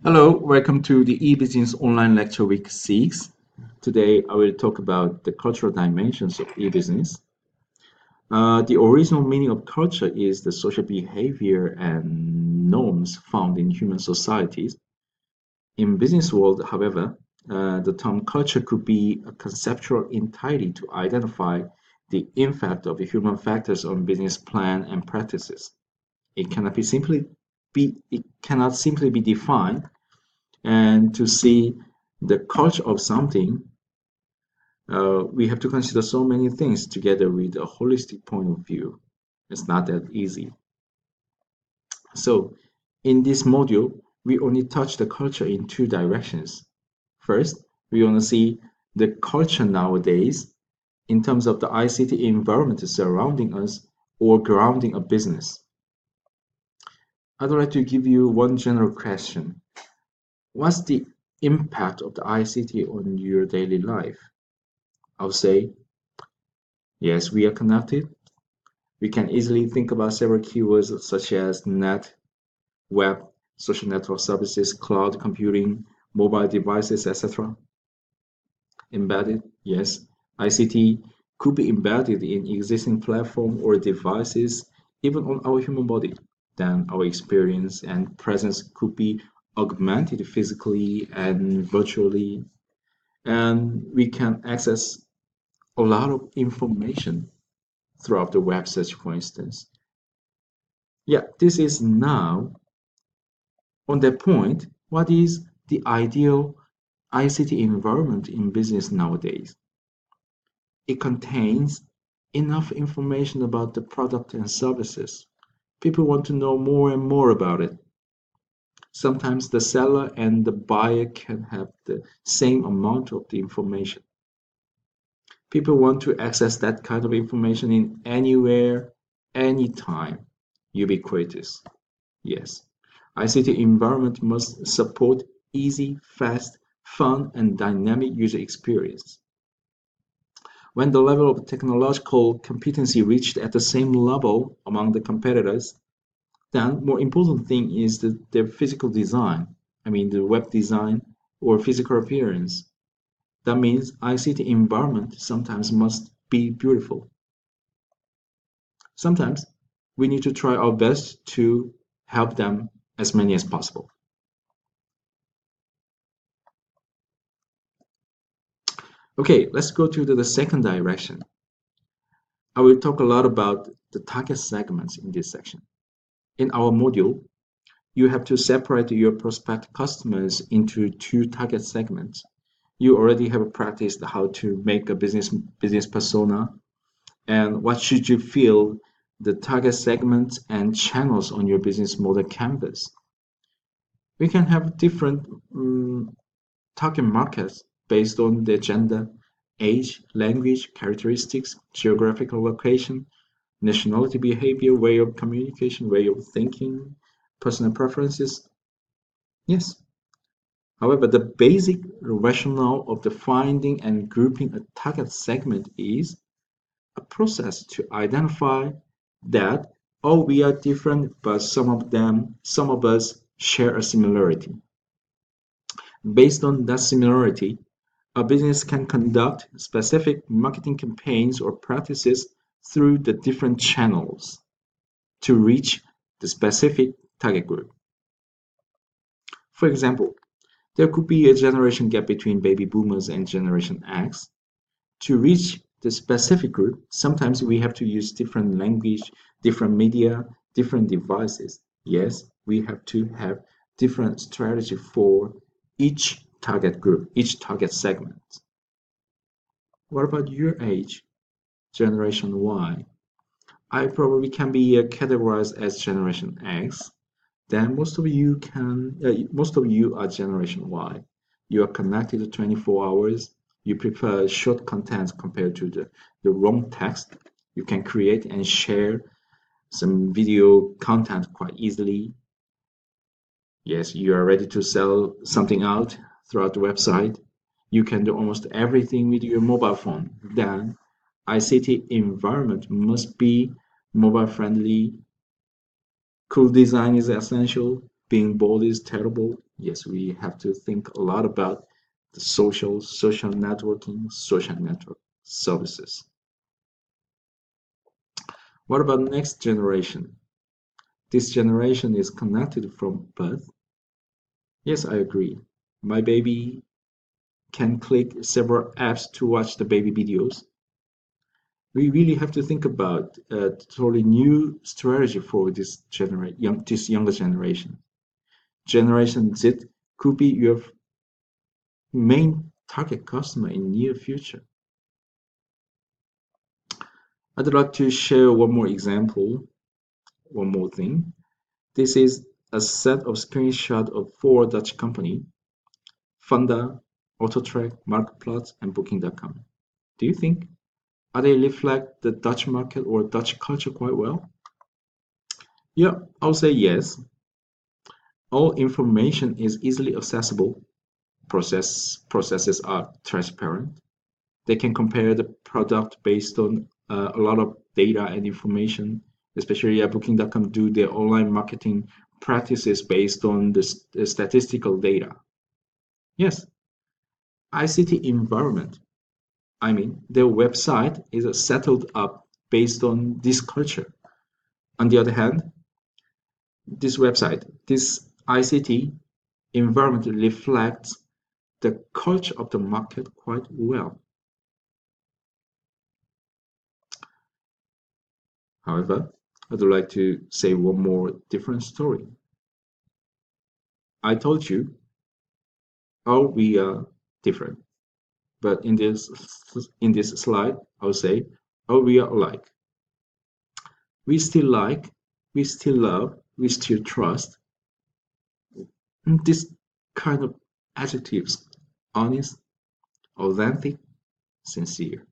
Hello, welcome to the eBusiness Online Lecture Week 6. Today I will talk about the cultural dimensions of eBusiness. The original meaning of culture is the social behavior and norms found in human societies. In business world, however, the term culture could be a conceptual entirety to identify the impact of the human factors on business plan and practices. It cannot simply be defined, and to see the culture of something, we have to consider so many things together with a holistic point of view. It's not that easy. So, in this module, we only touch the culture in two directions. First, we want to see the culture nowadays in terms of the ICT environment surrounding us or grounding a business. I'd like to give you one general question. What's the impact of the ICT on your daily life? I'll say, yes, we are connected. We can easily think about several keywords such as net, web, social network services, cloud computing, mobile devices, etc. Embedded, yes. ICT could be embedded in existing platform or devices, even on our human body. Then our experience and presence could be augmented physically and virtually, and we can access a lot of information throughout the web search, for instance. Yeah, this is now on that point. What is the ideal ICT environment in business nowadays? It contains enough information about the product and services. People want to know more and more about it. Sometimes the seller and the buyer can have the same amount of the information. People want to access that kind of information in anywhere, anytime. Ubiquitous. Yes. ICT environment must support easy, fast, fun, and dynamic user experience. When the level of technological competency reached at the same level among the competitors, then more important thing is their physical design. I mean the web design or physical appearance. That means ICT environment sometimes must be beautiful. Sometimes we need to try our best to help them as many as possible. Okay, let's go to the second direction. I will talk a lot about the target segments in this section. In our module, you have to separate your prospect customers into two target segments. You already have practiced how to make a business persona and what should you feel the target segments and channels on your business model canvas. We can have different target markets based on their gender, age, language, characteristics, geographical location, nationality, behavior, way of communication, way of thinking, personal preferences. Yes. However, the basic rationale of defining and grouping a target segment is a process to identify that we are different, but some of us share a similarity. Based on that similarity, a business can conduct specific marketing campaigns or practices through the different channels to reach the specific target group. For example, there could be a generation gap between baby boomers and Generation X. To reach the specific group, sometimes we have to use different language, different media, different devices. Yes, we have to have different strategy for each target group, each target segment. What about your age? Generation Y. I probably can be categorized as Generation X. Then most of you are Generation Y. You are connected to 24 hours. You prefer short content compared to the long text. You can create and share some video content quite easily. Yes, you are ready to sell something out throughout the website. You can do almost everything with your mobile phone. Then ICT environment must be mobile friendly. Cool design is essential. Being bold is terrible. Yes, we have to think a lot about the social networking, social network services. What about next generation? This generation is connected from birth. Yes, I agree. My baby can click several apps to watch the baby videos. We really have to think about a totally new strategy for this younger generation. Generation Z could be your main target customer in near future. I'd like to share one more example, one more thing. This is a set of screenshots of four Dutch companies: Funda, Autotrack, Marktplaats, and Booking.com. Do you think are they reflect the Dutch market or Dutch culture quite well? Yeah, I'll say yes. All information is easily accessible. Processes are transparent. They can compare the product based on a lot of data and information, especially Booking.com do their online marketing practices based on the statistical data. Yes, ICT environment. I mean, their website is settled up based on this culture. On the other hand, this ICT environment reflects the culture of the market quite well. However, I'd like to say one more different story. I told you how we are different, but in this slide, I'll say how we are alike. We still like, we still love, we still trust. This kind of adjectives: honest, authentic, sincere.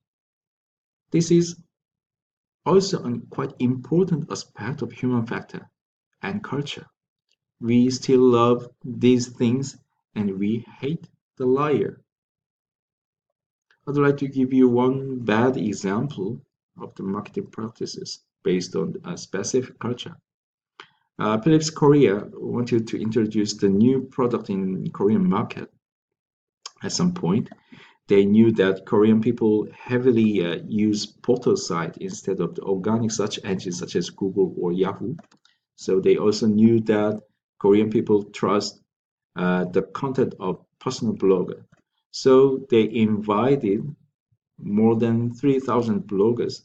This is also a quite important aspect of human factor and culture. We still love these things and we hate the liar. I'd like to give you one bad example of the marketing practices based on a specific culture. Philips Korea wanted to introduce the new product in Korean market. At some point, they knew that Korean people heavily use portal site instead of the organic search engines such as Google or Yahoo. So they also knew that Korean people trust the content of personal blogger. So they invited more than 3,000 bloggers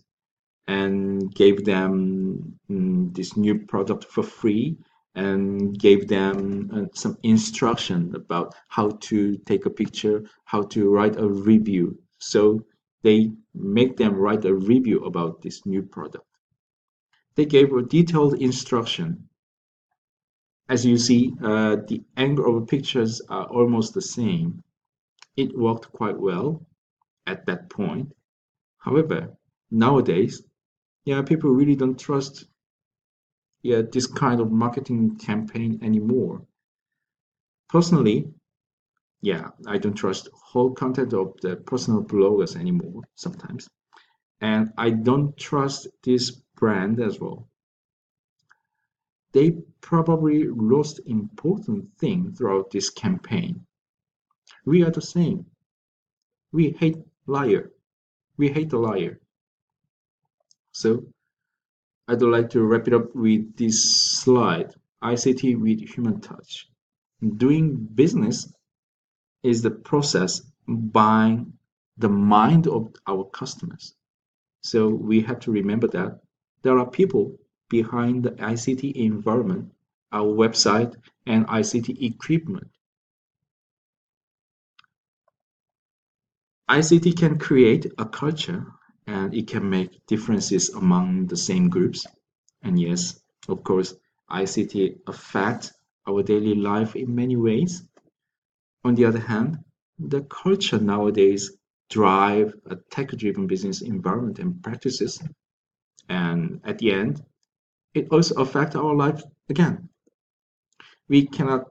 and gave them this new product for free and gave them some instruction about how to take a picture, how to write a review. So they make them write a review about this new product. They gave a detailed instruction. As you see, the angle of the pictures are almost the same. It worked quite well at that point. However, nowadays, yeah, people really don't trust, yeah, this kind of marketing campaign anymore. Personally, yeah, I don't trust whole content of the personal bloggers anymore sometimes. And I don't trust this brand as well. They probably lost important thing throughout this campaign. We are the same. We hate liar. We hate the liar. So I'd like to wrap it up with this slide: ICT with human touch. Doing business is the process buying the mind of our customers. So we have to remember that there are people behind the ICT environment, our website, and ICT equipment. ICT can create a culture and it can make differences among the same groups. And yes, of course, ICT affects our daily life in many ways. On the other hand, the culture nowadays drive a tech-driven business environment and practices. And at the end, it also affects our life again. We cannot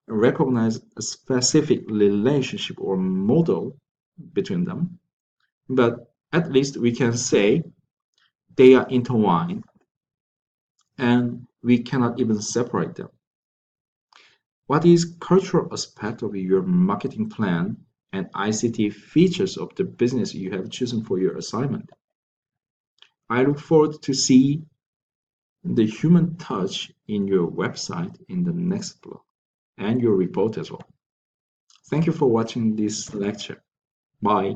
recognize a specific relationship or model between them, but at least we can say they are intertwined and we cannot even separate them. What is cultural aspect of your marketing plan and ICT features of the business you have chosen for your assignment? I look forward to see the human touch in your website in the next blog and your report as well. Thank you for watching this lecture. Bye.